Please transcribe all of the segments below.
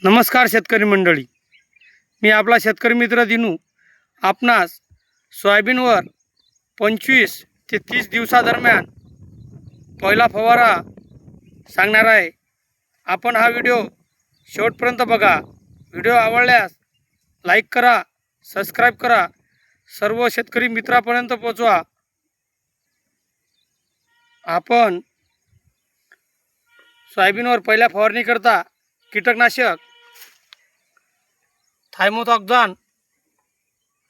नमस्कार शेतकरी मंडळी, मी आपला शेतकरी मित्र दिनू आपणास सोयाबीनवर 25 ते 30 दिवसादरम्यान पहिला फवारा सांगणार आहे. आपण हा व्हिडिओ शेवटपर्यंत बघा. व्हिडिओ आवडल्यास लाईक करा, सबस्क्राईब करा, सर्व शेतकरी मित्रांपर्यंत पोहोचवा. आपण सोयाबीनवर पहिल्या फवारणी करता कीटकनाशक थायमोथॉक्झान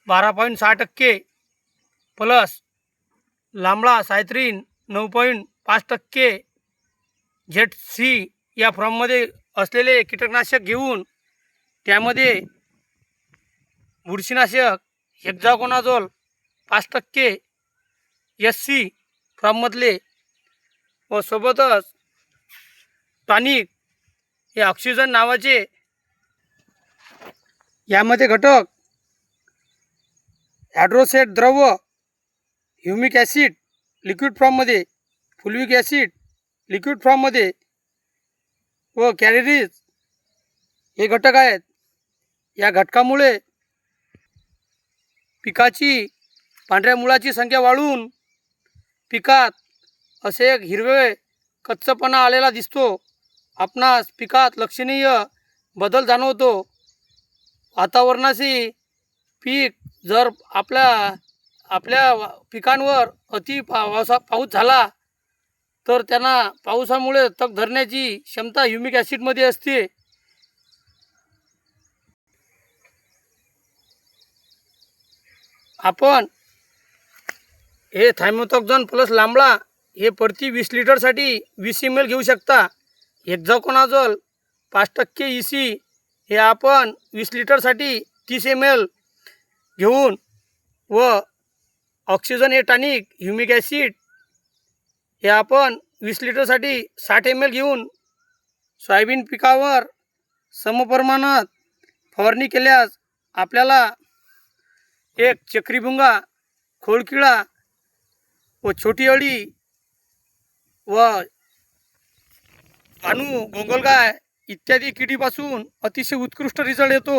12.6% प्लस लांबळा सायत्रीन 9.5% ZC या फॉर्ममध्ये असलेले कीटकनाशक घेऊन त्यामध्ये बुरशीनाशक हेक्झाकोनाझोल 5% SC फॉर्ममधले व सोबतच टॉनिक हे ऑक्सिजन नावाचे यामध्ये घटक हायड्रोसेट द्रव, ह्युमिक ॲसिड लिक्विड फॉर्ममध्ये, फुल्विक ॲसिड लिक्विड फॉर्ममध्ये व कॅलरीज हे घटक आहेत. या घटकामुळे पिकाची पांढऱ्या मुळाची संख्या वाढून पिकात असे एक हिरवे कच्चपणा आलेला दिसतो. आपणास पिकात लक्षणीय बदल जाणवतो. वातावरणाशी पीक जर आपल्या पिकांवर अति पाऊस झाला तर त्यांना पावसामुळे तग धरण्याची क्षमता ह्युमिक ॲसिडमध्ये असते. आपण हे थायमोथॉक्झान प्लस लांबळा हे प्रति 20 लिटरसाठी 20 ml घेऊ शकता. हेक्झाकोनाझोल 5% EC हे आपण 20 लिटरसाठी 30 ml घेऊन व ऑक्सिजन हे टॉनिक ह्युमिक ॲसिड हे आपण 20 लिटरसाठी 60 ml घेऊन सोयाबीन पिकावर समप्रमाणात फवारणी केल्यास आपल्याला एक चक्रीभुंगा, खोडकिडा व छोटी अळी व अणू गोगलगाय इत्यादी किडीपासून अतिशय उत्कृष्ट रिझल्ट येतो.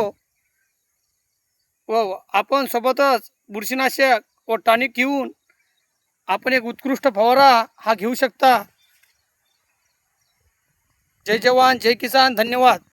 व आपण सोबतच बुरशीनाशक व टॉनिक घेऊन आपण एक उत्कृष्ट फवारा हा घेऊ शकता. जय जवान जय किसान. धन्यवाद.